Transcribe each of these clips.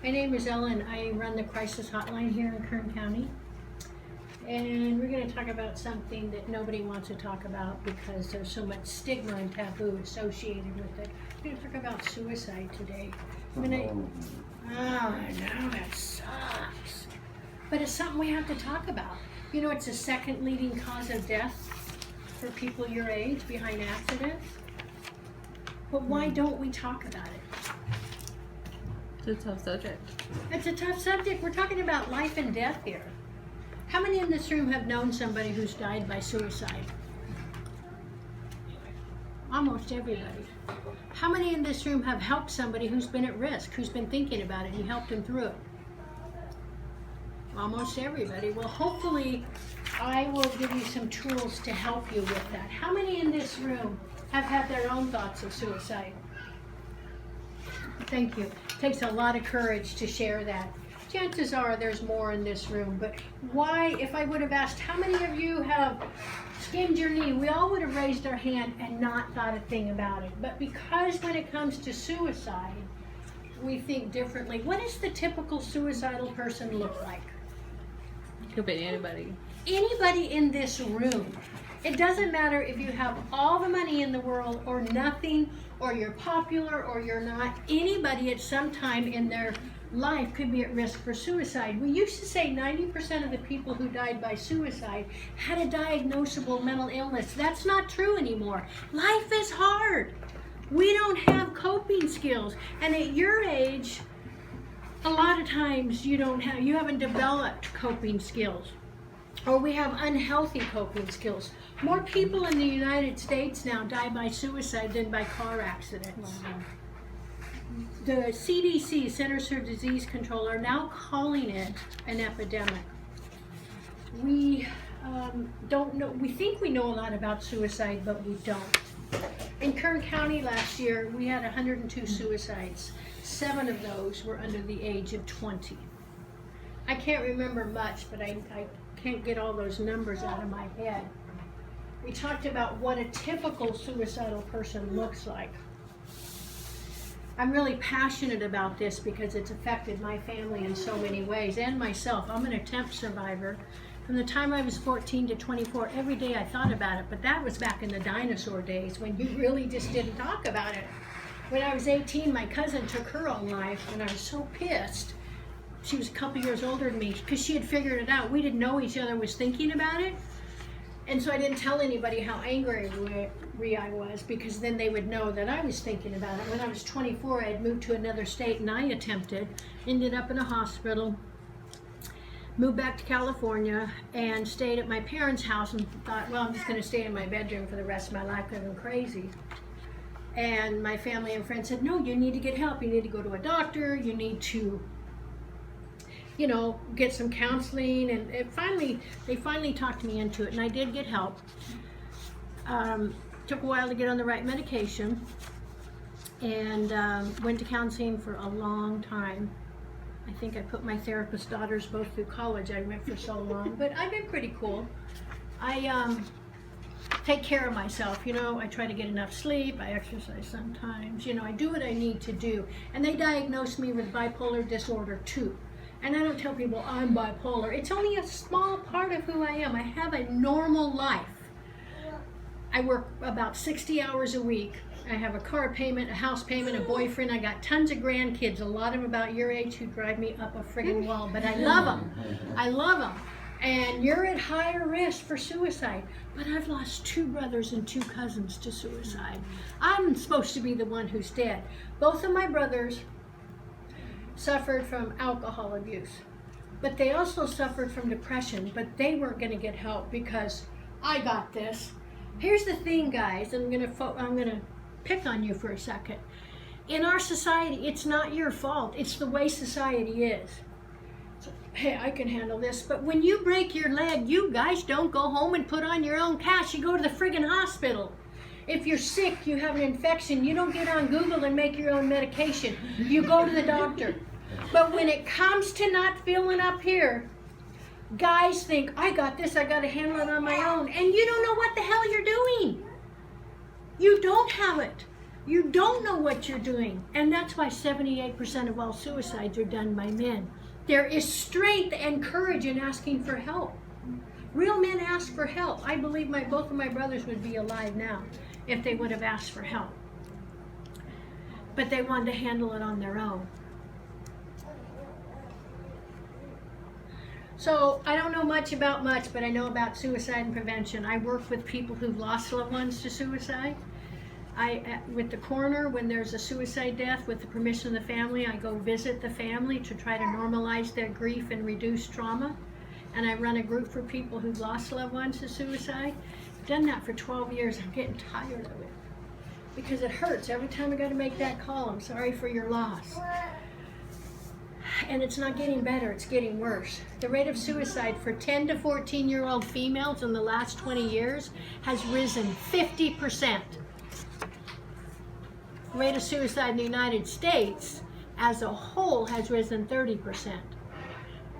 My name is Ellen. I run the crisis hotline here in Kern County. And we're going to talk about something that nobody wants to talk about because there's so much stigma and taboo associated with it. We're going to talk about suicide today. I know, that sucks. But it's something we have to talk about. You know, it's the second leading cause of death for people your age behind accidents. But why don't we talk about it? It's a tough subject. It's a tough subject. We're talking about life and death here. How many in this room have known somebody who's died by suicide? Almost everybody. How many in this room have helped somebody who's been at risk, who's been thinking about it, and you helped them through it? Almost everybody. Well, hopefully I will give you some tools to help you with that. How many in this room have had their own thoughts of suicide? Thank you. It takes a lot of courage to share that. Chances are there's more in this room, but why, if I would have asked how many of you have skinned your knee, we all would have raised our hand and not thought a thing about it. But because when it comes to suicide, we think differently. What does the typical suicidal person look like? Could be anybody. Anybody in this room. It doesn't matter if you have all the money in the world or nothing, or you're popular or you're not. Anybody at some time in their life could be at risk for suicide. We used to say 90% of the people who died by suicide had a diagnosable mental illness. That's not true anymore. Life is hard. We don't have coping skills. And at your age, a lot of times you haven't developed coping skills. Or we have unhealthy coping skills. More people in the United States now die by suicide than by car accidents. The CDC, Centers for Disease Control, are now calling it an epidemic. We don't know. We think we know a lot about suicide, but we don't. In Kern County last year, we had 102 suicides. 7 of those were under the age of 20. I can't remember much, but I can't get all those numbers out of my head. We talked about what a typical suicidal person looks like. I'm really passionate about this because it's affected my family in so many ways, and myself. I'm an attempt survivor. From the time I was 14 to 24, every day I thought about it, but that was back in the dinosaur days when you really just didn't talk about it. When I was 18, my cousin took her own life, and I was so pissed. She was a couple years older than me because she had figured it out. We didn't know each other was thinking about it. And so I didn't tell anybody how angry I was, because then they would know that I was thinking about it. When I was 24, I had moved to another state and I attempted, ended up in a hospital, moved back to California and stayed at my parents' house and thought, well, I'm just going to stay in my bedroom for the rest of my life because I'm crazy. And my family and friends said, no, you need to get help. You need to go to a doctor. You need to get some counseling, and they finally talked me into it, and I did get help. Took a while to get on the right medication, and went to counseling for a long time. I think I put my therapist daughters both through college. I went for so long, but I've been pretty cool. I take care of myself, I try to get enough sleep, I exercise sometimes, I do what I need to do. And they diagnosed me with bipolar disorder 2. And I don't tell people I'm bipolar. It's only a small part of who I am. I have a normal life. I work about 60 hours a week. I have a car payment, a house payment, a boyfriend. I got tons of grandkids, a lot of them about your age, who drive me up a friggin' wall. But I love them. I love them. And you're at higher risk for suicide. But I've lost 2 brothers and 2 cousins to suicide. I'm supposed to be the one who's dead. Both of my brothers suffered from alcohol abuse, but they also suffered from depression, but they weren't going to get help because I got this. Here's the thing, guys, I'm going to pick on you for a second. In our society, it's not your fault. It's the way society is. So, hey, I can handle this, but when you break your leg, you guys don't go home and put on your own cash. You go to the friggin' hospital. If you're sick, you have an infection, you don't get on Google and make your own medication. You go to the doctor. But when it comes to not feeling up here, guys think, I got this, I got to handle it on my own. And you don't know what the hell you're doing. You don't have it. You don't know what you're doing. And that's why 78% of all suicides are done by men. There is strength and courage in asking for help. Real men ask for help. I believe both of my brothers would be alive now if they would have asked for help. But they wanted to handle it on their own. So I don't know much, but I know about suicide and prevention. I work with people who've lost loved ones to suicide. With the coroner, when there's a suicide death, with the permission of the family, I go visit the family to try to normalize their grief and reduce trauma. And I run a group for people who've lost loved ones to suicide. I've done that for 12 years. I'm getting tired of it because it hurts every time I got to make that call. I'm sorry for your loss. And it's not getting better, it's getting worse. The rate of suicide for 10 to 14-year-old females in the last 20 years has risen 50%. The rate of suicide in the United States as a whole has risen 30%.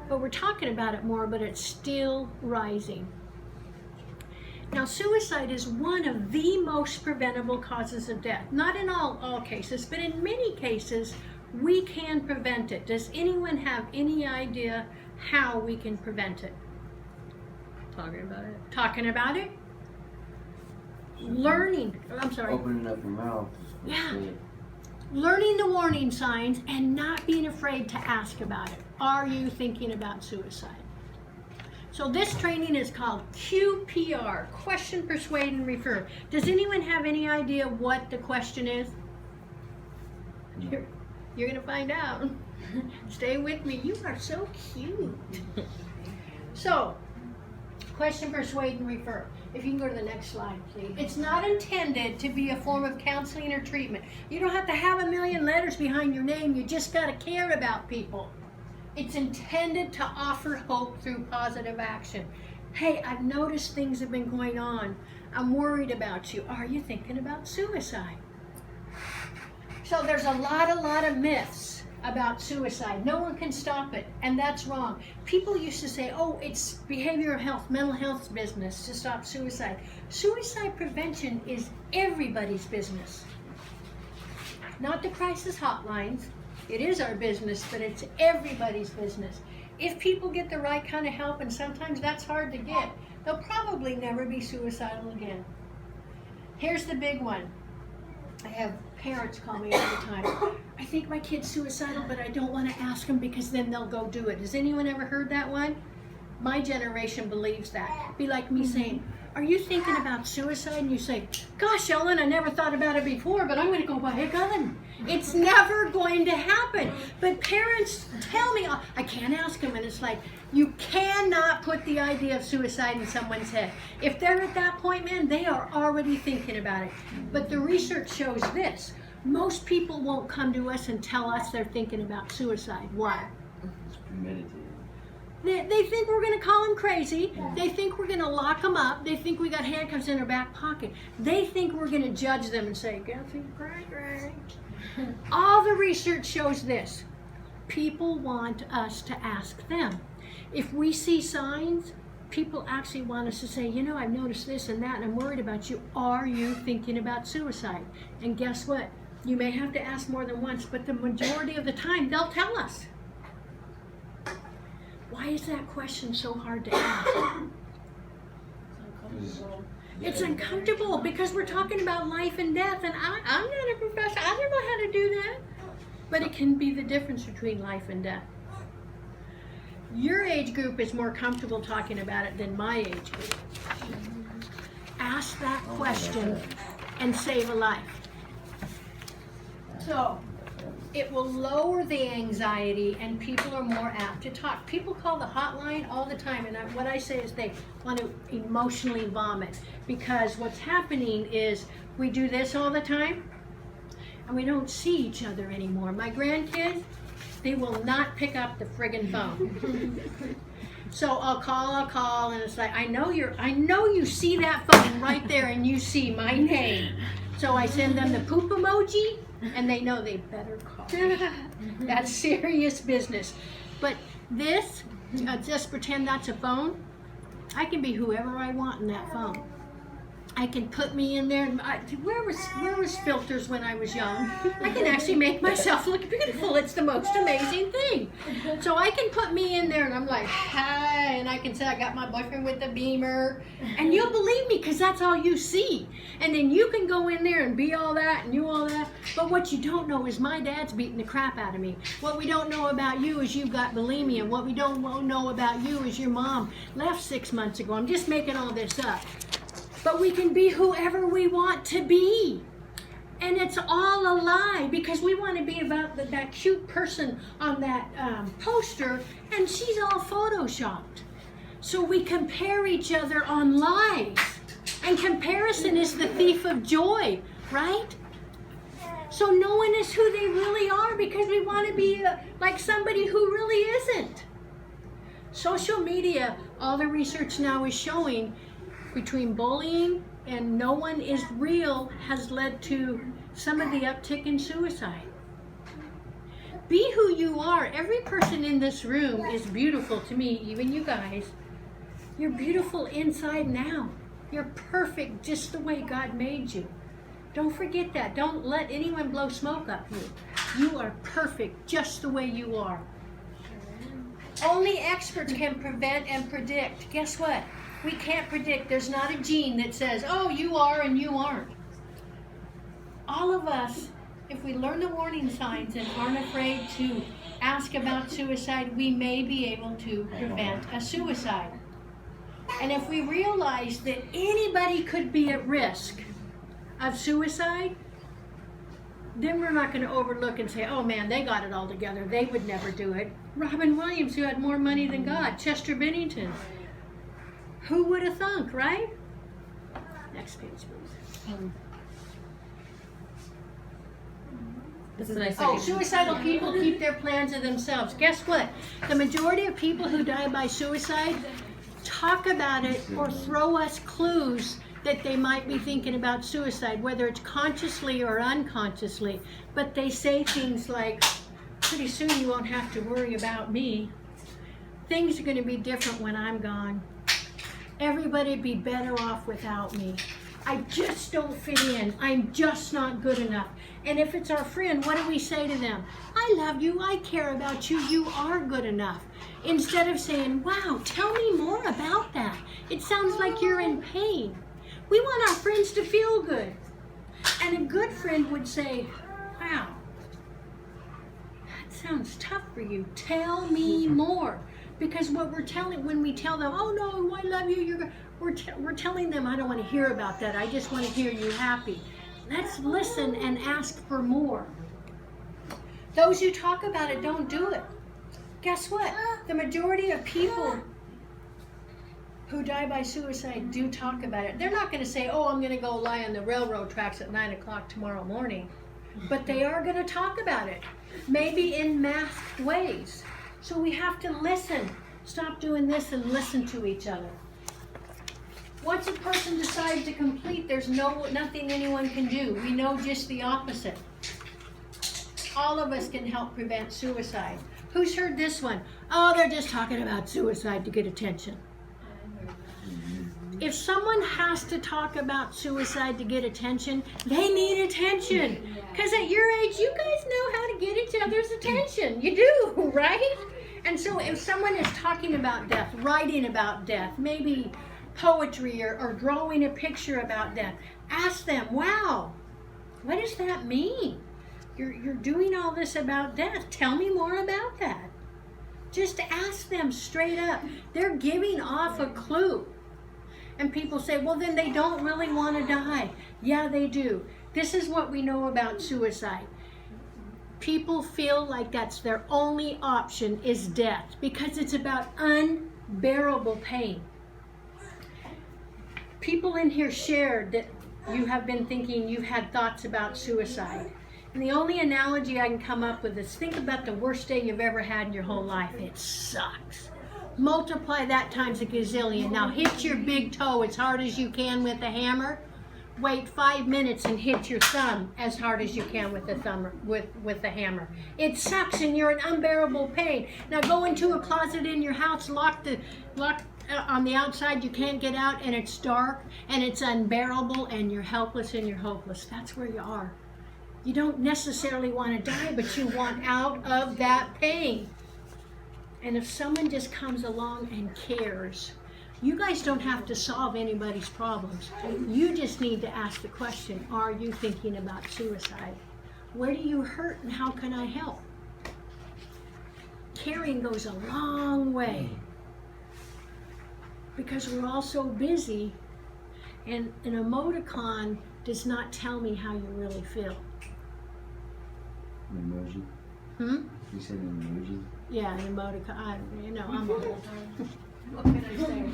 But we're talking about it more, but it's still rising. Now, suicide is one of the most preventable causes of death. Not in all cases, but in many cases, we can prevent it. Does anyone have any idea how we can prevent it? Talking about it. Talking about it? Learning. I'm sorry. Opening up your mouth. Yeah. Learning the warning signs and not being afraid to ask about it. Are you thinking about suicide? So this training is called QPR, Question, Persuade, and Refer. Does anyone have any idea what the question is? You're going to find out. Stay with me. You are so cute. So, question, persuade, and refer. If you can go to the next slide, please. It's not intended to be a form of counseling or treatment. You don't have to have a million letters behind your name. You just got to care about people. It's intended to offer hope through positive action. Hey, I've noticed things have been going on. I'm worried about you. Are you thinking about suicide? So there's a lot of myths about suicide. No one can stop it, and that's wrong. People used to say, oh, it's behavioral health, mental health business to stop suicide. Suicide prevention is everybody's business. Not the crisis hotlines. It is our business, but it's everybody's business. If people get the right kind of help, and sometimes that's hard to get, they'll probably never be suicidal again. Here's the big one. I have parents call me all the time. I think my kid's suicidal, but I don't want to ask them because then they'll go do it. Has anyone ever heard that one? My generation believes that. It'd be like me saying, are you thinking about suicide? And you say, gosh, Ellen, I never thought about it before, but I'm going to go buy a gun. It's never going to happen. But parents tell me, I can't ask them. And it's like, you cannot put the idea of suicide in someone's head. If they're at that point, man, they are already thinking about it. But the research shows this. Most people won't come to us and tell us they're thinking about suicide. Why? It's premeditated. They think we're going to call them crazy. They think we're going to lock them up. They think we got handcuffs in our back pocket. They think we're going to judge them and say, Guessy, cray. All the research shows this. People want us to ask them. If we see signs, people actually want us to say, you know, I've noticed this and that, and I'm worried about you. Are you thinking about suicide? And guess what? You may have to ask more than once, but the majority of the time, they'll tell us. Why is that question so hard to ask? It's uncomfortable because we're talking about life and death, and I'm not a professional. I don't know how to do that. But it can be the difference between life and death. Your age group is more comfortable talking about it than my age group. Ask that question and save a life. So, it will lower the anxiety and people are more apt to talk. People call the hotline all the time, and what I say is they want to emotionally vomit because what's happening is we do this all the time and we don't see each other anymore. My grandkids, they will not pick up the friggin' phone. So I'll call, and it's like, I know you see that phone right there and you see my name. So I send them the poop emoji, and they know they better call. That's serious business. But this, just pretend that's a phone. I can be whoever I want in that phone. I can put me in there. And where was filters when I was young? I can actually make myself look beautiful. It's the most amazing thing. So I can put me in there and I'm like, hi, and I can say I got my boyfriend with the Beamer. And you'll believe me because that's all you see. And then you can go in there and be all that and you all that. But what you don't know is my dad's beating the crap out of me. What we don't know about you is you've got bulimia. What we don't know about you is your mom left 6 months ago. I'm just making all this up. But we can be whoever we want to be. And it's all a lie because we want to be about that cute person on that poster and she's all photoshopped. So we compare each other on lies. And comparison is the thief of joy, right? So no one is who they really are because we want to be like somebody who really isn't. Social media, all the research now is showing between bullying and no one is real has led to some of the uptick in suicide. Be who you are. Every person in this room is beautiful to me, even you guys. You're beautiful inside and out. You're perfect just the way God made you. Don't forget that. Don't let anyone blow smoke up you. You are perfect just the way you are. Only experts can prevent and predict. Guess what? We can't predict. There's not a gene that says, oh, you are and you aren't. All of us, if we learn the warning signs and aren't afraid to ask about suicide, we may be able to prevent a suicide. And if we realize that anybody could be at risk of suicide, then we're not going to overlook and say, oh man, they got it all together. They would never do it. Robin Williams, who had more money than God. Chester Bennington. Who would have thunk, right? Next page, please. This is a nice Oh, second. suicidal people keep their plans to themselves. Guess what? The majority of people who die by suicide talk about it or throw us clues that they might be thinking about suicide, whether it's consciously or unconsciously. But they say things like, pretty soon you won't have to worry about me. Things are going to be different when I'm gone. Everybody'd be better off without me. I just don't fit in. I'm just not good enough. And if it's our friend, what do we say to them? I love you. I care about you. You are good enough. Instead of saying, wow, tell me more about that. It sounds like you're in pain. We want our friends to feel good. And a good friend would say, wow, that sounds tough for you. Tell me more. Because what we're telling, when we tell them, oh no, I love you, we're telling them, I don't want to hear about that. I just want to hear you happy. Let's listen and ask for more. Those who talk about it don't do it. Guess what? The majority of people who die by suicide do talk about it. They're not going to say, oh, I'm going to go lie on the railroad tracks at 9 o'clock tomorrow morning. But they are going to talk about it. Maybe in masked ways. So we have to listen. Stop doing this and listen to each other. Once a person decides to complete, there's nothing anyone can do. We know just the opposite. All of us can help prevent suicide. Who's heard this one? Oh, they're just talking about suicide to get attention. If someone has to talk about suicide to get attention, they need attention. Because at your age, you guys know how to get each other's attention. You do, right? And so if someone is talking about death, writing about death, maybe poetry or drawing a picture about death, ask them, wow, what does that mean? You're doing all this about death. Tell me more about that. Just ask them straight up. They're giving off a clue. And people say, well, then they don't really want to die. Yeah, they do. This is what we know about suicide. People feel like that's their only option is death because it's about unbearable pain. People in here shared that you have been thinking you've had thoughts about suicide. And the only analogy I can come up with is think about the worst day you've ever had in your whole life. It sucks. Multiply that times a gazillion. Now hit your big toe as hard as you can with a hammer. Wait 5 minutes and hit your thumb as hard as you can with the hammer. It sucks and you're in unbearable pain. Now go into a closet in your house, lock on the outside, you can't get out, and it's dark, and it's unbearable, and you're helpless and you're hopeless. That's where you are. You don't necessarily want to die, but you want out of that pain. And if someone just comes along and cares, you guys don't have to solve anybody's problems. You just need to ask the question, are you thinking about suicide? Where do you hurt and how can I help? Caring goes a long way. Because we're all so busy, and an emoticon does not tell me how you really feel. An emoji? You said an emoji? Yeah, an emoticon. I'm old. What can I say?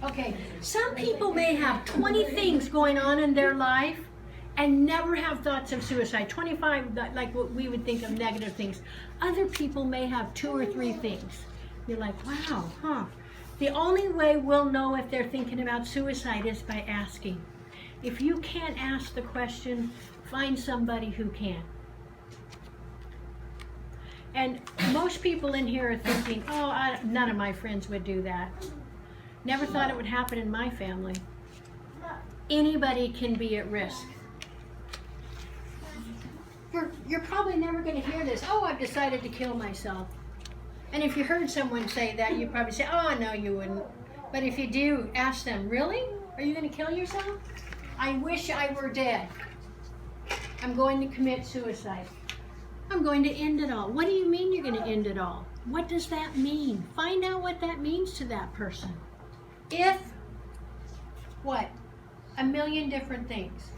Okay, some people may have 20 things going on in their life and never have thoughts of suicide. 25, like what we would think of negative things. Other people may have 2 or 3 things. You're like, wow, huh? The only way we'll know if they're thinking about suicide is by asking. If you can't ask the question, find somebody who can. And most people in here are thinking, oh, none of my friends would do that. Never thought it would happen in my family. Anybody can be at risk. You're probably never going to hear this, oh, I've decided to kill myself. And if you heard someone say that, you'd probably say, oh, no, you wouldn't. But if you do, ask them, really? Are you going to kill yourself? I wish I were dead. I'm going to commit suicide. I'm going to end it all. What do you mean you're going to end it all? What does that mean? Find out what that means to that person. If, what? A million different things.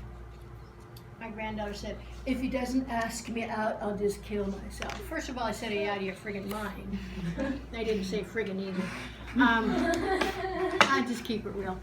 My granddaughter said, if he doesn't ask me out, I'll just kill myself. First of all, I said, are you out of your friggin' mind? I didn't say friggin' either. I just keep it real.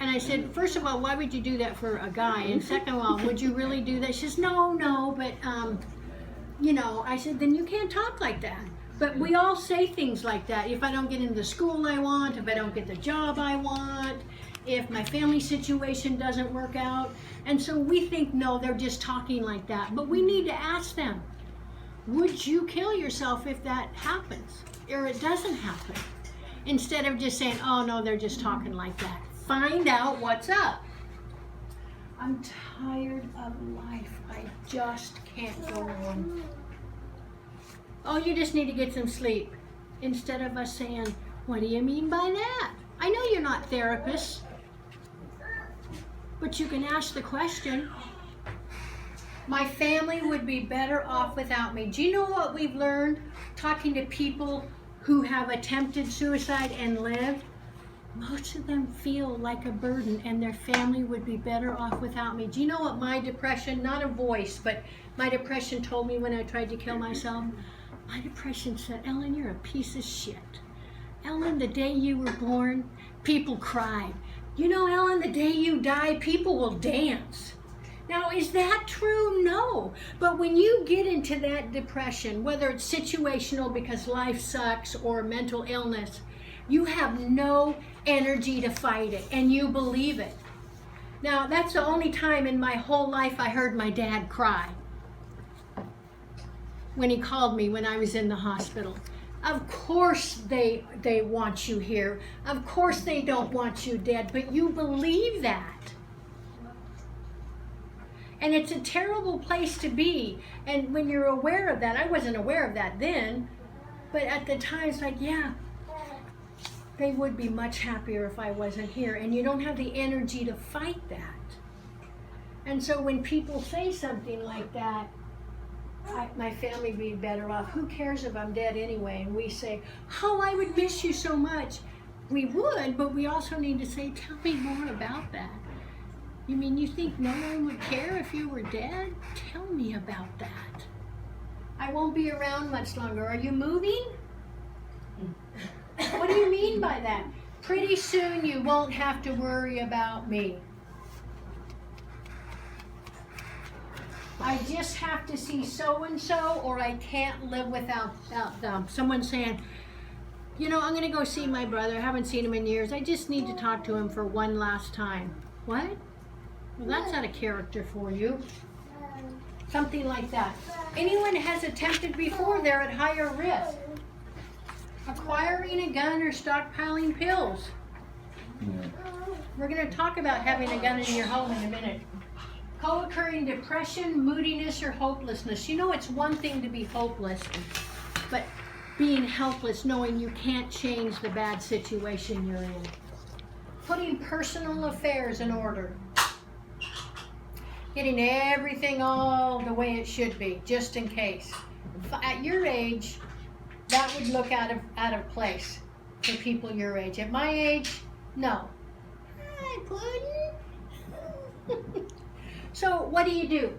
And I said, first of all, why would you do that for a guy? And second of all, would you really do that? She says, no, but, I said, then you can't talk like that. But we all say things like that. If I don't get into the school I want, if I don't get the job I want, if my family situation doesn't work out. And so we think, no, they're just talking like that. But we need to ask them, would you kill yourself if that happens? Or it doesn't happen? Instead of just saying, oh, no, they're just talking like that. Find out what's up. I'm tired of life. I just can't go on. Oh, you just need to get some sleep. Instead of us saying, what do you mean by that? I know you're not therapists, but you can ask the question. My family would be better off without me. Do you know what we've learned talking to people who have attempted suicide and lived? Most of them feel like a burden and their family would be better off without me. Do you know what my depression, not a voice, but my depression told me when I tried to kill myself? My depression said, Ellen, you're a piece of shit. Ellen, the day you were born, people cried. You know, Ellen, the day you die, people will dance. Now, is that true? No. But when you get into that depression, whether it's situational because life sucks or mental illness, you have no energy to fight it, and you believe it. Now, that's the only time in my whole life I heard my dad cry. When he called me when I was in the hospital. Of course they want you here. Of course they don't want you dead, but you believe that. And it's a terrible place to be. And when you're aware of that, I wasn't aware of that then, but at the time it's like, yeah, they would be much happier if I wasn't here. And you don't have the energy to fight that. And so when people say something like that, my family would be better off. Who cares if I'm dead anyway? And we say, oh, I would miss you so much. We would, but we also need to say, tell me more about that. You mean you think no one would care if you were dead? Tell me about that. I won't be around much longer. Are you moving? What do you mean by that? Pretty soon you won't have to worry about me. I just have to see so-and-so or I can't live without them. Someone saying, you know, I'm going to go see my brother. I haven't seen him in years. I just need to talk to him for one last time. What? Well, that's out of character for you. Something like that. Anyone has attempted before, they're at higher risk. acquiring a gun or stockpiling pills. Yeah. We're going to talk about having a gun in your home in a minute. Co-occurring depression, moodiness, or hopelessness. You know, it's one thing to be hopeless, but being helpless, knowing you can't change the bad situation you're in. Putting personal affairs in order. Getting everything all the way it should be, just in case. At your age, that would look out of place for people your age. At my age, no. I couldn't. So what do?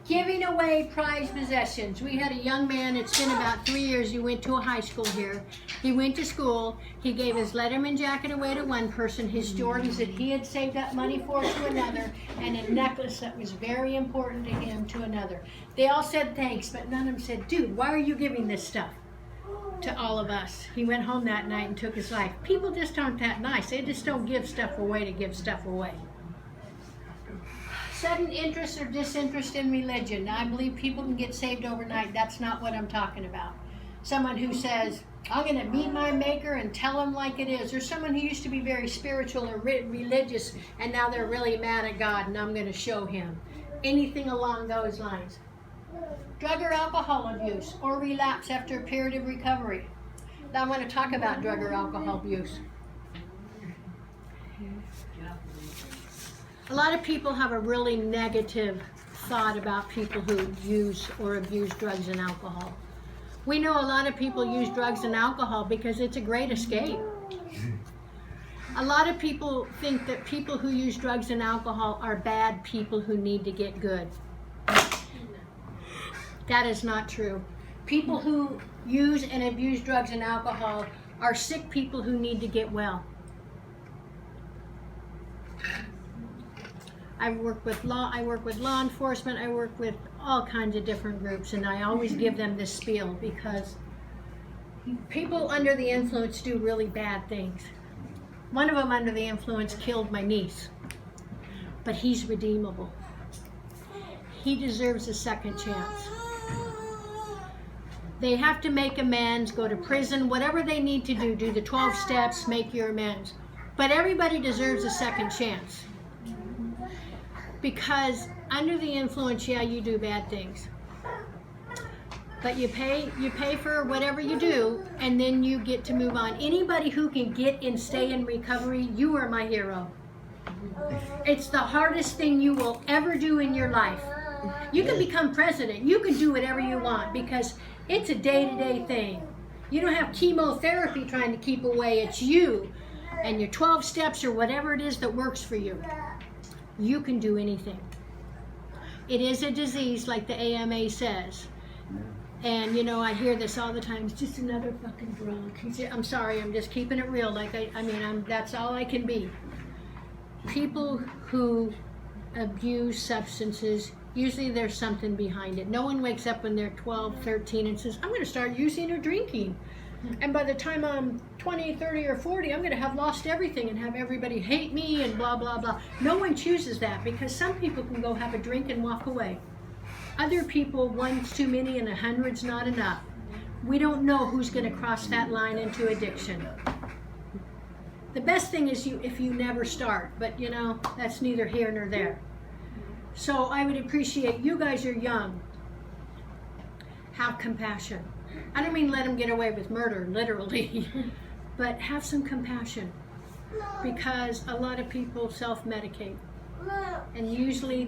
Giving away prized possessions. We had a young man, it's been about 3 years, he went to a high school here. He went to school, he gave his Letterman jacket away to one person, his Jordans that he had saved up money for to another, and a necklace that was very important to him to another. They all said thanks, but none of them said, dude, why are you giving this stuff to all of us? He went home that night and took his life. People just aren't that nice. They just don't give stuff away to give stuff away. Sudden interest or disinterest in religion. Now, I believe people can get saved overnight. That's not what I'm talking about. Someone who says, I'm going to meet my maker and tell him like it is. Or someone who used to be very spiritual or religious and now they're really mad at God and I'm going to show him. Anything along those lines. Drug or alcohol abuse or relapse after a period of recovery. Now I want to talk about drug or alcohol abuse. A lot of people have a really negative thought about people who use or abuse drugs and alcohol. We know a lot of people use drugs and alcohol because it's a great escape. A lot of people think that people who use drugs and alcohol are bad people who need to get good. That is not true. People who use and abuse drugs and alcohol are sick people who need to get well. I work with law enforcement, I work with all kinds of different groups, and I always give them this spiel because people under the influence do really bad things. One of them under the influence killed my niece, but he's redeemable. He deserves a second chance. They have to make amends, go to prison, whatever they need to do the 12 steps, make your amends. But everybody deserves a second chance. Because under the influence, yeah, you do bad things. But you pay for whatever you do, and then you get to move on. Anybody who can get and stay in recovery, you are my hero. It's the hardest thing you will ever do in your life. You can become president. You can do whatever you want because it's a day-to-day thing. You don't have chemotherapy trying to keep away. It's you and your 12 steps or whatever it is that works for you. You can do anything. It is a disease like the AMA says. And you know, I hear this all the time. It's just another fucking drug. I'm sorry, I'm just keeping it real. Like that's all I can be. People who abuse substances, usually there's something behind it. No one wakes up when they're 12, 13 and says, I'm going to start using or drinking. And by the time I'm 20, 30, or 40, I'm going to have lost everything and have everybody hate me and blah, blah, blah. No one chooses that because some people can go have a drink and walk away. Other people, one's too many and 100's not enough. We don't know who's going to cross that line into addiction. The best thing is if you never start, but you know, that's neither here nor there. So I would appreciate, you guys are young. Have compassion. I don't mean let them get away with murder, literally, but have some compassion because a lot of people self-medicate. And usually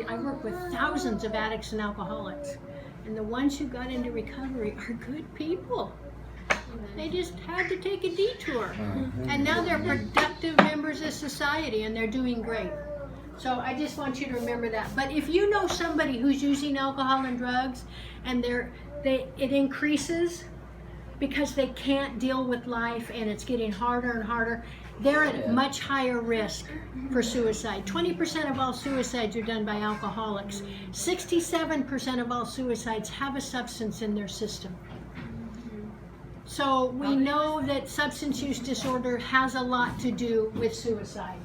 I work with thousands of addicts and alcoholics, and the ones who got into recovery are good people. They just had to take a detour, and now they're productive members of society, and they're doing great. So I just want you to remember that. But if you know somebody who's using alcohol and drugs, and it increases because they can't deal with life, and it's getting harder and harder, they're at much higher risk for suicide. 20% of all suicides are done by alcoholics. 67% of all suicides have a substance in their system. So we know that substance use disorder has a lot to do with suicide.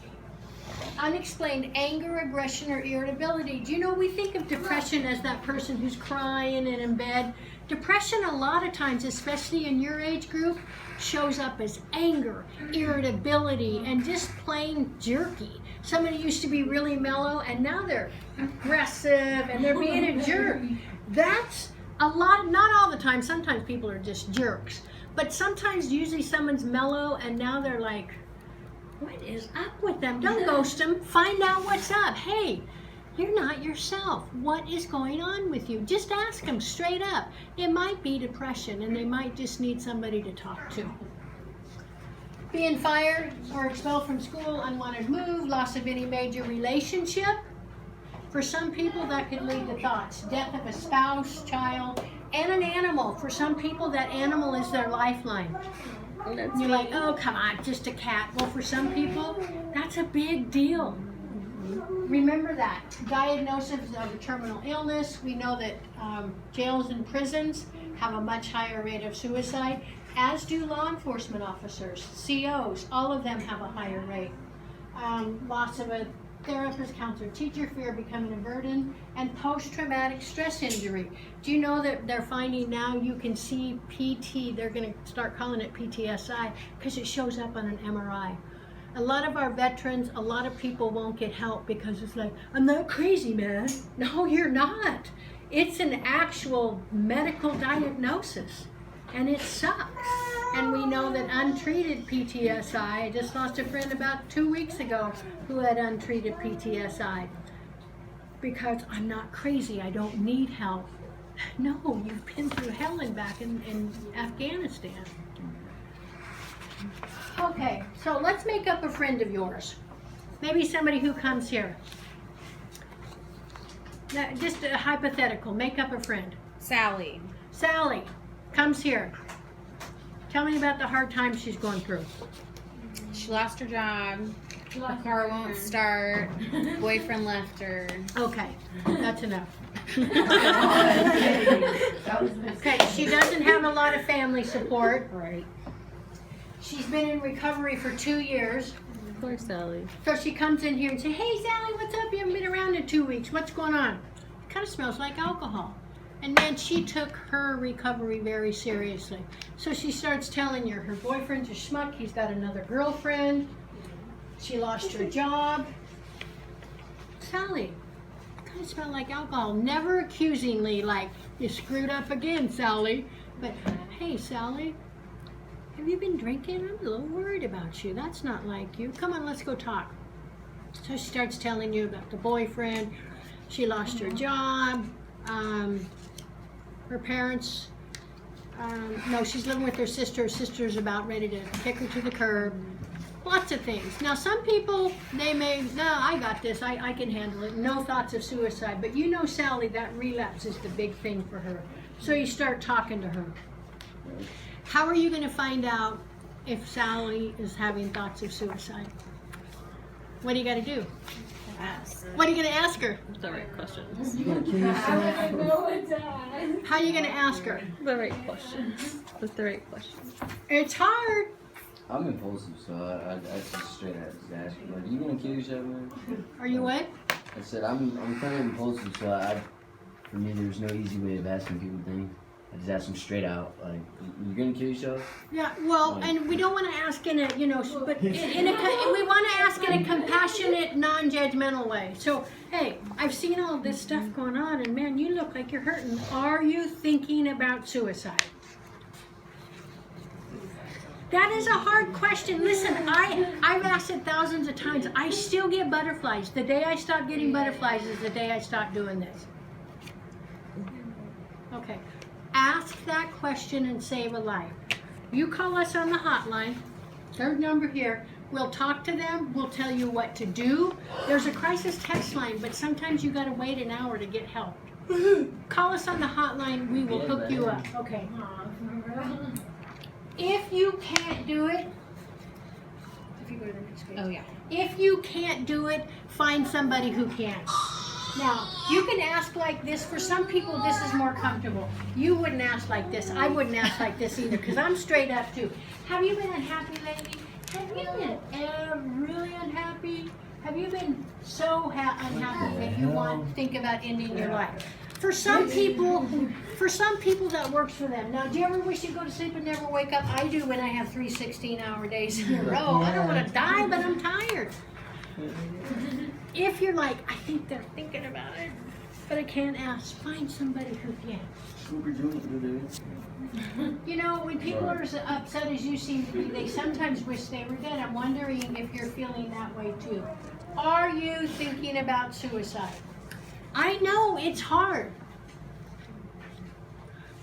Unexplained anger, aggression, or irritability. Do you know we think of depression as that person who's crying and in bed? Depression a lot of times, especially in your age group, shows up as anger, irritability, and just plain jerky. Somebody used to be really mellow and now they're aggressive and they're being a jerk. That's a lot, not all the time, sometimes people are just jerks. But sometimes, usually someone's mellow and now they're like, what is up with them? Don't ghost them, find out what's up. Hey, you're not yourself. What is going on with you? Just ask them straight up. It might be depression and they might just need somebody to talk to. Being fired or expelled from school, unwanted move, loss of any major relationship. For some people that could lead to thoughts. Death of a spouse, child, and an animal. For some people that animal is their lifeline. You're like, oh come on, just a cat. Well, for some people, that's a big deal. Remember that. Diagnosis of a terminal illness. We know that jails and prisons have a much higher rate of suicide, as do law enforcement officers, COs. All of them have a higher rate. Loss of a therapist, counselor, teacher, fear of becoming a burden, and post-traumatic stress injury. Do you know that they're finding now you can see PT, they're going to start calling it PTSI, because it shows up on an MRI. A lot of our veterans, a lot of people won't get help because it's like, I'm not crazy, man. No, you're not. It's an actual medical diagnosis, and it sucks. And we know that untreated PTSI, I just lost a friend about 2 weeks ago who had untreated PTSI. Because I'm not crazy, I don't need help. No, you've been through hell and back in Afghanistan. Okay, so let's make up a friend of yours. Maybe somebody who comes here. Now, just a hypothetical, make up a friend. Sally. Sally comes here. Tell me about the hard times she's going through. She lost her job. The car won't start. Boyfriend left her. Okay, that's enough. Okay, she doesn't have a lot of family support. Right. She's been in recovery for 2 years. Poor Sally. So she comes in here and says, hey Sally, what's up? You haven't been around in 2 weeks. What's going on? It kind of smells like alcohol. And man, she took her recovery very seriously. So she starts telling you her boyfriend's a schmuck, he's got another girlfriend, she lost her job. Sally, it kind of smelled like alcohol. Never accusingly, like, you screwed up again, Sally. But, hey, Sally, have you been drinking? I'm a little worried about you. That's not like you. Come on, let's go talk. So she starts telling you about the boyfriend. She lost her job. Her parents, no, she's living with her sister. Her sister's about ready to kick her to the curb. Lots of things. Now, some people, they may, no, I got this. I can handle it. No thoughts of suicide. But you know, Sally, that relapse is the big thing for her. So you start talking to her. How are you going to find out if Sally is having thoughts of suicide? What do you got to do? Ask. What are you going to ask her? The right questions. You gonna kill yourself? How are you going to ask her? The right questions. With the right questions. It's hard. I'm impulsive, so I just straight out just ask her, like, you gonna kill yourself, man? Are you what? I said, I'm kind of impulsive, so for me, there's no easy way of asking people things. I just ask them straight out, like, you gonna kill yourself? Yeah, well, and we don't want to ask in a, but we want to ask in a compassionate, non-judgmental way. So, hey, I've seen all this stuff going on, and man, you look like you're hurting. Are you thinking about suicide? That is a hard question. Listen, I've asked it thousands of times. I still get butterflies. The day I stop getting butterflies is the day I stop doing this. Okay. Ask that question and save a life. You call us on the hotline, third number here. We'll talk to them. We'll tell you what to do. There's a crisis text line, but sometimes you got to wait an hour to get help. Call us on the hotline. We will hook you up. Okay. If you can't do it, if you go to the next page. Oh, yeah. If you can't do it, find somebody who can. Now, you can ask like this. For some people, this is more comfortable. You wouldn't ask like this. I wouldn't ask like this either, because I'm straight up too. Have you been unhappy lately? Have you been really unhappy? Have you been so unhappy that you think about ending your life? For some people, For some people that works for them. Now, do you ever wish you'd go to sleep and never wake up? I do when I have 3 16-hour days in a row. I don't want to die, but I'm tired. If you're like, I think they're thinking about it, but I can't ask, find somebody who can. You know, when people are as upset as you seem to be, they sometimes wish they were dead. I'm wondering if you're feeling that way too. Are you thinking about suicide? I know it's hard,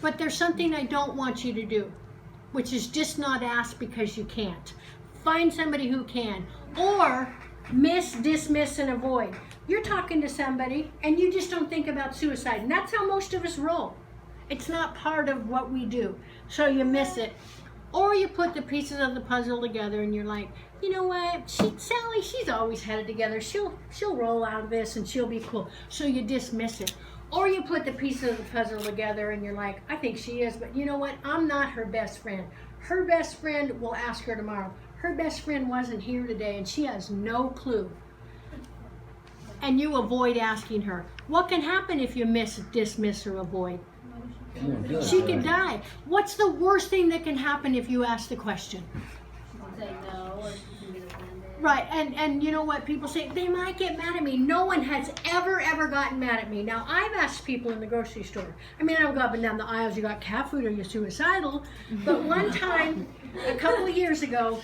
but there's something I don't want you to do, which is just not ask because you can't. Find somebody who can, or dismiss, and avoid. You're talking to somebody and you just don't think about suicide, and that's how most of us roll. It's not part of what we do, so you miss it. Or you put the pieces of the puzzle together and you're like, you know what, Sally, she's always had it together. She'll roll out of this and she'll be cool. So you dismiss it. Or you put the pieces of the puzzle together and you're like, I think she is, but you know what, I'm not her best friend. Her best friend will ask her tomorrow. Her best friend wasn't here today and she has no clue. And you avoid asking her. What can happen if you dismiss, or avoid? She could die. What's the worst thing that can happen if you ask the question? Say no, or she can get offended. Right, and you know what people say? They might get mad at me. No one has ever gotten mad at me. Now, I've asked people in the grocery store. I mean, I don't go up and down the aisles, you got cat food or you're suicidal. But one time, a couple of years ago,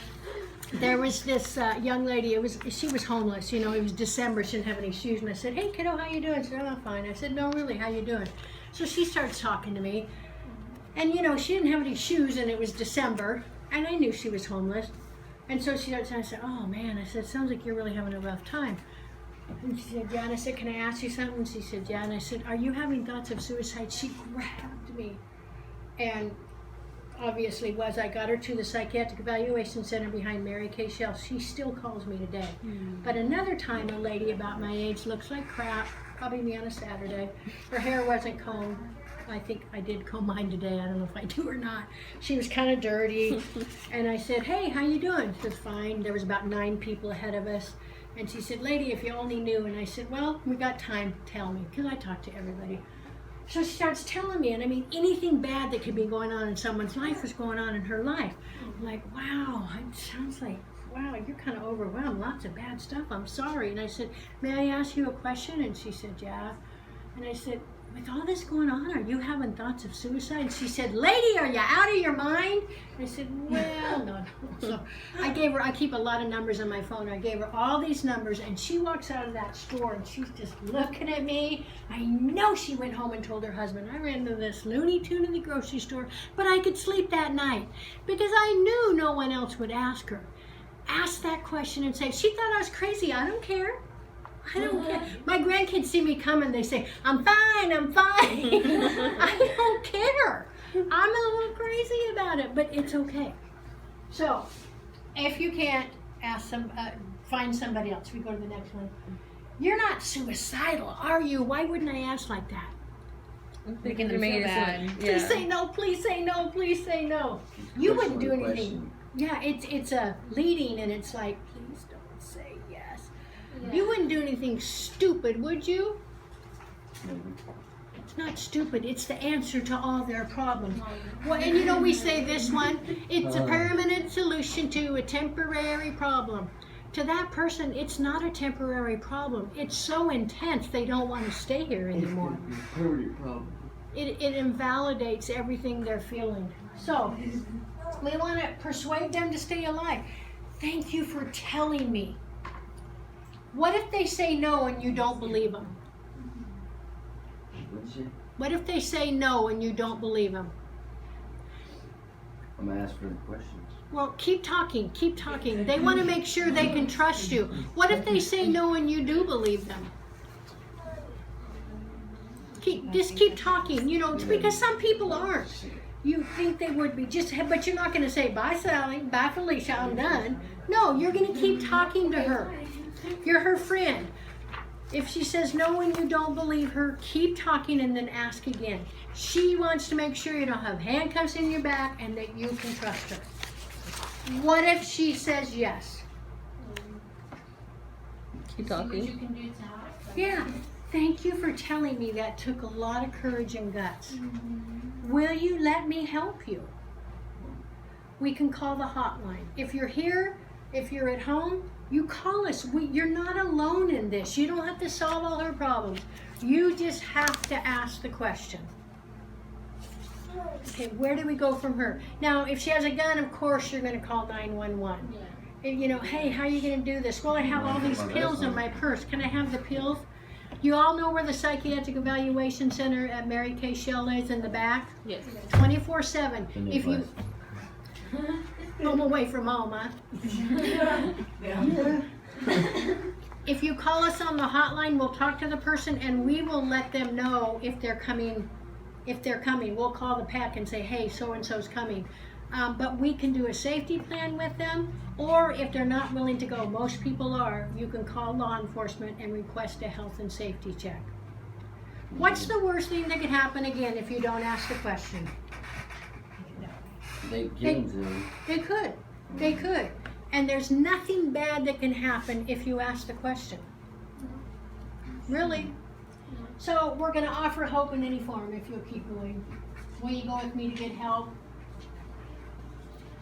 there was this young lady, she was homeless, you know, it was December, she didn't have any shoes, and I said, hey kiddo, how you doing? She said, oh, I'm fine. I said, no, really, how you doing? So she starts talking to me, and you know, she didn't have any shoes, and it was December, and I knew she was homeless. And so she starts, and I said, oh man, I said, sounds like you're really having a rough time. And she said, yeah, and I said, can I ask you something? And she said, yeah, and I said, are you having thoughts of suicide? She grabbed me, and obviously was. I got her to the psychiatric evaluation center behind Mary Kay Shell. She still calls me today. But another time, a lady about my age, looks like crap, probably me on a Saturday. Her hair wasn't combed. I think I did comb mine today. I don't know if I do or not. She was kind of dirty. And I said, hey, how you doing? She said, fine. There was about 9 people ahead of us. And she said, lady, if you only knew. And I said, well, we got time. Tell me, because I talk to everybody. So she starts telling me, and I mean, anything bad that could be going on in someone's life was going on in her life. I'm like, wow, it sounds like, wow, you're kind of overwhelmed. Lots of bad stuff. I'm sorry. And I said, may I ask you a question? And she said, yeah. And I said, with all this going on, are you having thoughts of suicide? And she said, lady, are you out of your mind? And I said, well, no. So I keep a lot of numbers on my phone. I gave her all these numbers, and she walks out of that store, and she's just looking at me. I know she went home and told her husband, I ran to this Looney Tune in the grocery store, but I could sleep that night because I knew no one else would ask her. Ask that question and say, she thought I was crazy. I don't care. I don't care. My grandkids see me coming, they say, I'm fine, I'm fine. I don't care. I'm a little crazy about it, but it's okay. So, if you can't, find somebody else. We go to the next one. You're not suicidal, are you? Why wouldn't I ask like that? Making them feel bad. Please say no, please say no, please say no. You wouldn't do anything. Yeah, it's a leading, and it's like, please don't say yes. Yeah. You wouldn't do anything stupid, would you? Maybe. It's not stupid. It's the answer to all their problems. Well, and you know, we say this one, it's a permanent solution to a temporary problem. To that person, it's not a temporary problem. It's so intense they don't want to stay here anymore. Permanent problem. It invalidates everything they're feeling. So, we want to persuade them to stay alive. Thank you for telling me. What if they say no and you don't believe them? What'd you say? What if they say no and you don't believe them? I'm gonna ask for the questions. Well, keep talking, keep talking. They want to make sure they can trust you. What if they say no and you do believe them? Just keep talking, you know, because some people aren't. You think they would be, but you're not going to say, bye Sally, bye Felicia, I'm done. No, you're going to keep talking to her. You're her friend. If she says no and you don't believe her, keep talking and then ask again. She wants to make sure you don't have handcuffs in your back and that you can trust her. What if she says yes? Keep See what talking. you can do to help. Yeah. Thank you for telling me that took a lot of courage and guts. Will you let me help you? We can call the hotline. If you're here, if you're at home, you call us. You're not alone in this. You don't have to solve all her problems. You just have to ask the question. Okay, where do we go from her? Now, if she has a gun, of course you're going to call 911. Yeah. You know, hey, how are you going to do this? Well, I have all these pills in my purse. Can I have the pills? You all know where the Psychiatric Evaluation Center at Mary Kay Shell is in the back? Yes. 24/7. If you home away from home, huh? If you call us on the hotline, we'll talk to the person and we will let them know if they're coming. If they're coming, we'll call the pack and say, hey, so-and-so's coming. But we can do a safety plan with them, or if they're not willing to go, most people are, you can call law enforcement and request a health and safety check. What's the worst thing that could happen again if you don't ask the question? They get them. They could. And there's nothing bad that can happen if you ask the question. Really. So we're going to offer hope in any form if you'll keep going. Will you go with me to get help?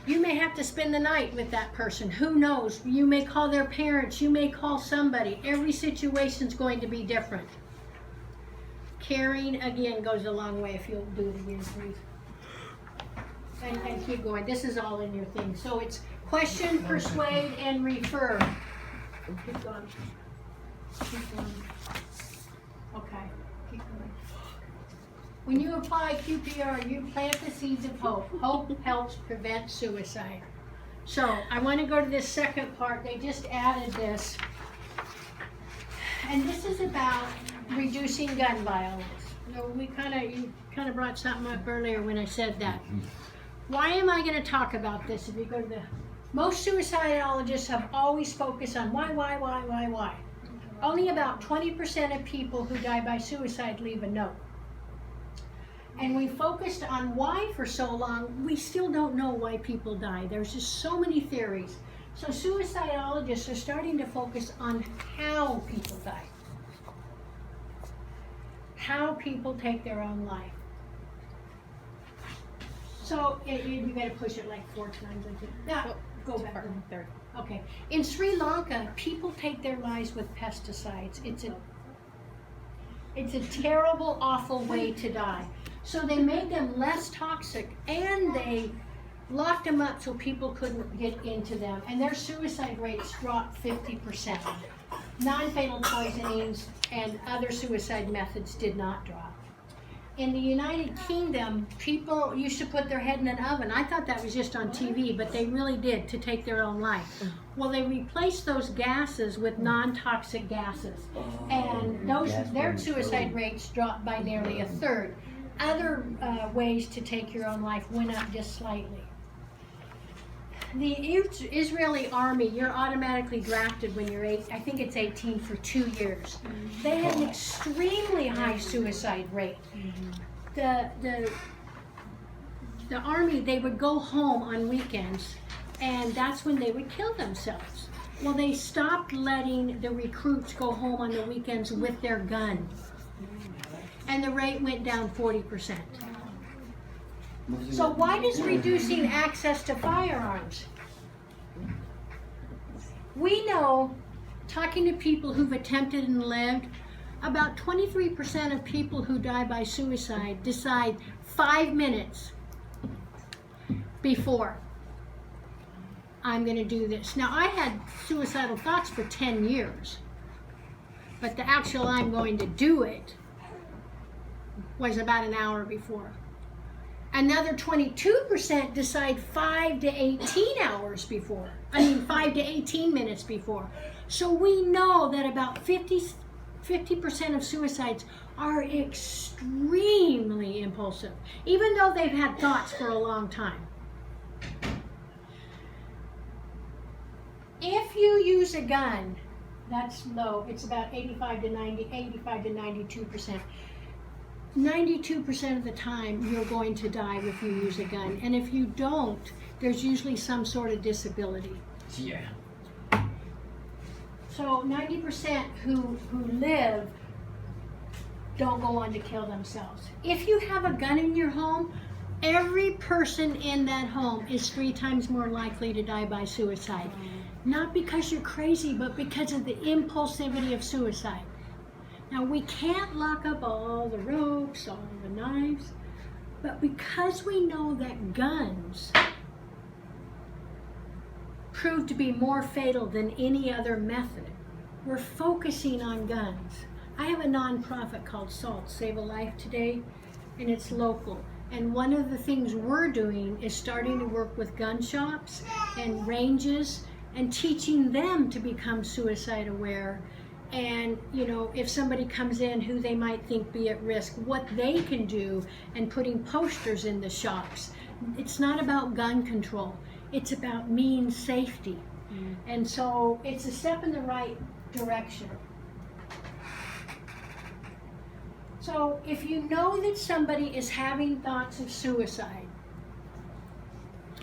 You may have to spend the night with that person. Who knows? You may call their parents. You may call somebody. Every situation's going to be different. Caring, again, goes a long way. If you'll do it again, please. And keep going. This is all in your thing. So it's question, persuade, and refer. Keep going. Keep going. Okay, keep going. When you apply QPR, you plant the seeds of hope. Hope helps prevent suicide. So I want to go to this second part. They just added this. And this is about reducing gun violence. You know, you kind of brought something up earlier when I said that. Why am I going to talk about this? If you go to most suicidologists have always focused on why. Only about 20% of people who die by suicide leave a note. And we focused on why for so long, we still don't know why people die. There's just so many theories. So suicidologists are starting to focus on how people die. How people take their own life. So you got to push it like 4 times. Now, go back. Third. Okay. In Sri Lanka, people take their lives with pesticides. It's a terrible, awful way to die. So they made them less toxic, and they locked them up so people couldn't get into them. And their suicide rates dropped 50%. Non-fatal poisonings and other suicide methods did not drop. In the United Kingdom, people used to put their head in an oven. I thought that was just on TV, but they really did, to take their own life. Well, they replaced those gases with non-toxic gases, and their suicide rates dropped by nearly a third. Other ways to take your own life went up just slightly. The Israeli army, you're automatically drafted when you're 18 for 2 years. They had an extremely high suicide rate. The army, they would go home on weekends, and that's when they would kill themselves. Well, they stopped letting the recruits go home on the weekends with their gun, and the rate went down 40%. So why does reducing access to firearms? We know, talking to people who've attempted and lived, about 23% of people who die by suicide decide 5 minutes before, I'm going to do this. Now, I had suicidal thoughts for 10 years, but the actual I'm going to do it was about an hour before. Another 22% decide 5 to 18 hours before. 5 to 18 minutes before. So we know that about 50% of suicides are extremely impulsive, even though they've had thoughts for a long time. If you use a gun, that's low. It's about 85 to 92%. 92% of the time you're going to die if you use a gun, and if you don't, there's usually some sort of disability. Yeah. So 90% who live don't go on to kill themselves. If you have a gun in your home, every person in that home is 3 times more likely to die by suicide. Not because you're crazy, but because of the impulsivity of suicide. Now, we can't lock up all the ropes, all the knives, but because we know that guns prove to be more fatal than any other method, we're focusing on guns. I have a nonprofit called SALT, Save a Life Today, and it's local. And one of the things we're doing is starting to work with gun shops and ranges and teaching them to become suicide aware. And, you know, if somebody comes in who they might think be at risk, what they can do, and putting posters in the shops. It's not about gun control. It's about means safety. And so it's a step in the right direction. So if you know that somebody is having thoughts of suicide,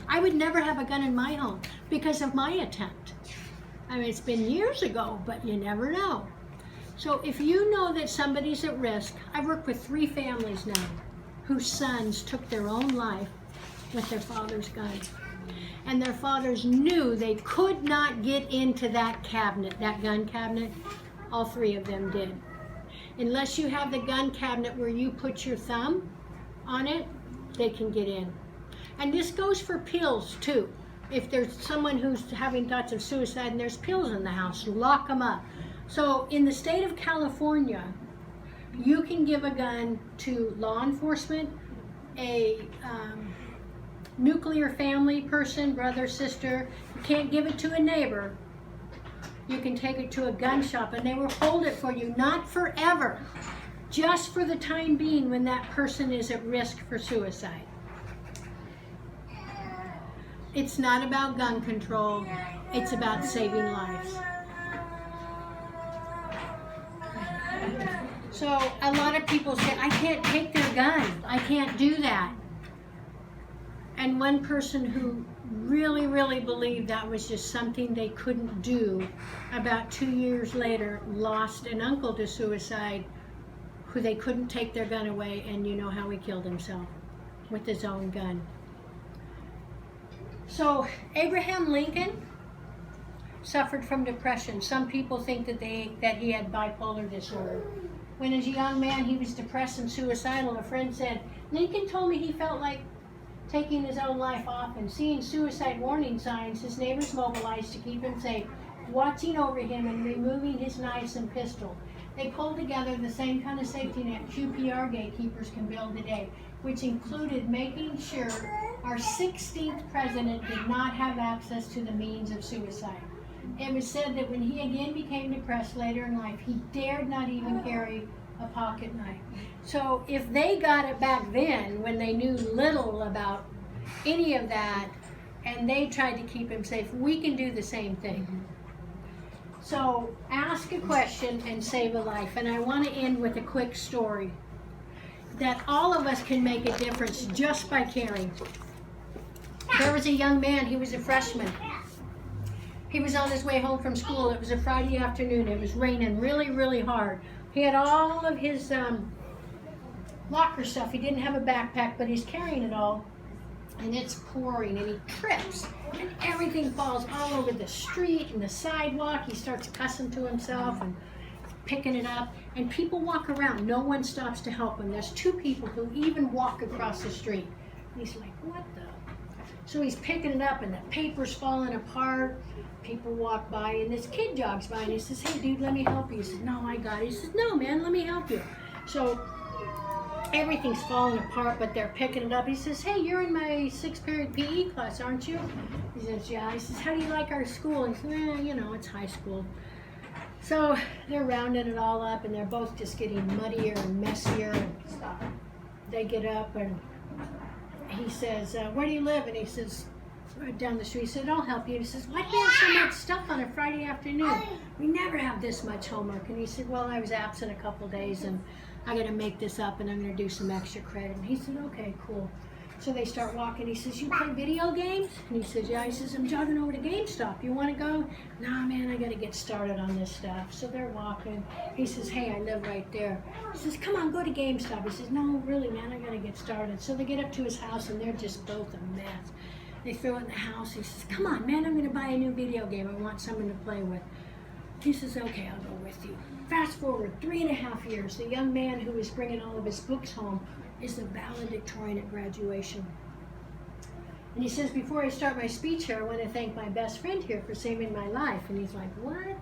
I would never have a gun in my home because of my attempt. I mean, it's been years ago, but you never know. So if you know that somebody's at risk, I work with 3 families now whose sons took their own life with their father's gun. And their fathers knew they could not get into that cabinet, that gun cabinet. All 3 of them did. Unless you have the gun cabinet where you put your thumb on it, they can get in. And this goes for pills too. If there's someone who's having thoughts of suicide and there's pills in the house, lock them up. So in the state of California, you can give a gun to law enforcement, a nuclear family person, brother, sister. You can't give it to a neighbor. You can take it to a gun shop and they will hold it for you, not forever, just for the time being when that person is at risk for suicide. It's not about gun control, it's about saving lives. So a lot of people say, I can't take their gun, I can't do that. And one person who really, really believed that was just something they couldn't do, about 2 years later, lost an uncle to suicide who they couldn't take their gun away, and you know how he killed himself, with his own gun. So Abraham Lincoln suffered from depression. Some people think that he had bipolar disorder. When as a young man he was depressed and suicidal, a friend said, Lincoln told me he felt like taking his own life off, and seeing suicide warning signs, his neighbors mobilized to keep him safe, watching over him and removing his knives and pistol. They pulled together the same kind of safety net QPR gatekeepers can build today, which included making sure our 16th president did not have access to the means of suicide. It was said that when he again became depressed later in life, he dared not even carry a pocket knife. So if they got it back then, when they knew little about any of that, and they tried to keep him safe, we can do the same thing. So ask a question and save a life. And I want to end with a quick story that all of us can make a difference just by caring. There was a young man, he was a freshman. He was on his way home from school. It was a Friday afternoon. It was raining really, really hard. He had all of his locker stuff. He didn't have a backpack, but he's carrying it all. And it's pouring, and he trips, and everything falls all over the street and the sidewalk. He starts cussing to himself and picking it up, and people walk around. No one stops to help him. There's 2 people who even walk across the street. And he's like, what the? So he's picking it up, and the paper's falling apart. People walk by, and this kid jogs by, and he says, hey, dude, let me help you. He says, no, I got it. He says, no, man, let me help you. So everything's falling apart, but they're picking it up. He says, hey, you're in my 6th period PE class, aren't you? He says, yeah. He says, how do you like our school? He says, you know, it's high school. So they're rounding it all up, and they're both just getting muddier and messier. And they get up, and he says, where do you live? And he says, right down the street. He said, I'll help you. He says, why do you have so much stuff on a Friday afternoon? We never have this much homework. And he said, well, I was absent a couple days, and I got to make this up, and I'm going to do some extra credit. And he said, okay, cool. So they start walking. He says, you play video games? And he says, yeah. He says, I'm jogging over to GameStop. You want to go? Nah, man, I got to get started on this stuff. So they're walking. He says, hey, I live right there. He says, come on, go to GameStop. He says, no, really, man, I got to get started. So they get up to his house, and they're just both a mess. They throw it in the house. He says, come on, man, I'm going to buy a new video game. I want someone to play with. He says, okay, I'll go with you. Fast forward 3.5 years, the young man who was bringing all of his books home is the valedictorian at graduation. And he says, before I start my speech here, I want to thank my best friend here for saving my life. And he's like, what?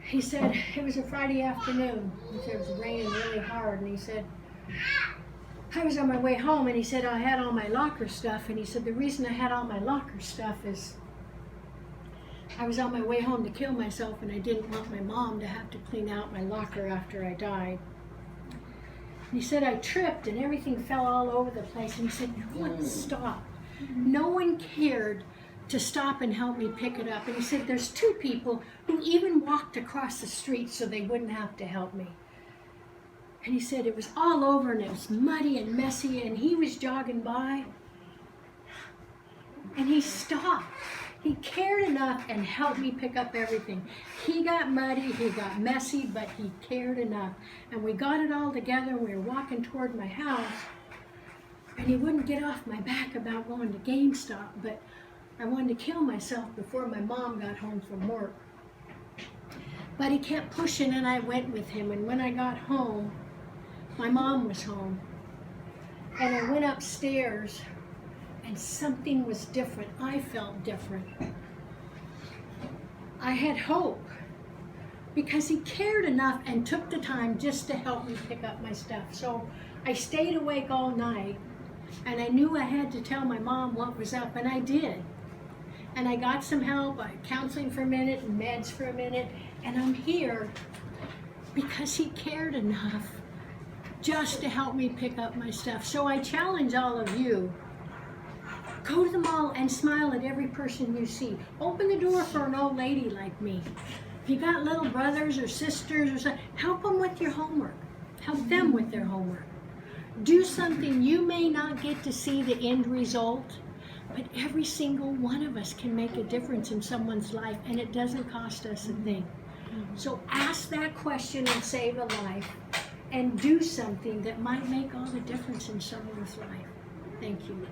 He said, it was a Friday afternoon. He said, it was raining really hard. And he said, I was on my way home, and he said, I had all my locker stuff. And he said, the reason I had all my locker stuff is I was on my way home to kill myself, and I didn't want my mom to have to clean out my locker after I died. And he said, I tripped and everything fell all over the place. And he said, no one stopped. No one cared to stop and help me pick it up. And he said, there's 2 people who even walked across the street so they wouldn't have to help me. And he said, it was all over and it was muddy and messy, and he was jogging by and he stopped. He cared enough and helped me pick up everything. He got muddy, he got messy, but he cared enough. And we got it all together, and we were walking toward my house, and he wouldn't get off my back about going to GameStop, but I wanted to kill myself before my mom got home from work. But he kept pushing, and I went with him. And when I got home, my mom was home. And I went upstairs, and something was different. I felt different. I had hope because he cared enough and took the time just to help me pick up my stuff. So I stayed awake all night, and I knew I had to tell my mom what was up, and I did. And I got some help, counseling for a minute and meds for a minute, and I'm here because he cared enough just to help me pick up my stuff. So I challenge all of you, go to the mall and smile at every person you see. Open the door for an old lady like me. If you got little brothers or sisters or something, help them with your homework. Help them with their homework. Do something. You may not get to see the end result, but every single one of us can make a difference in someone's life, and it doesn't cost us a thing. So ask that question and save a life, and do something that might make all the difference in someone's life. Thank you.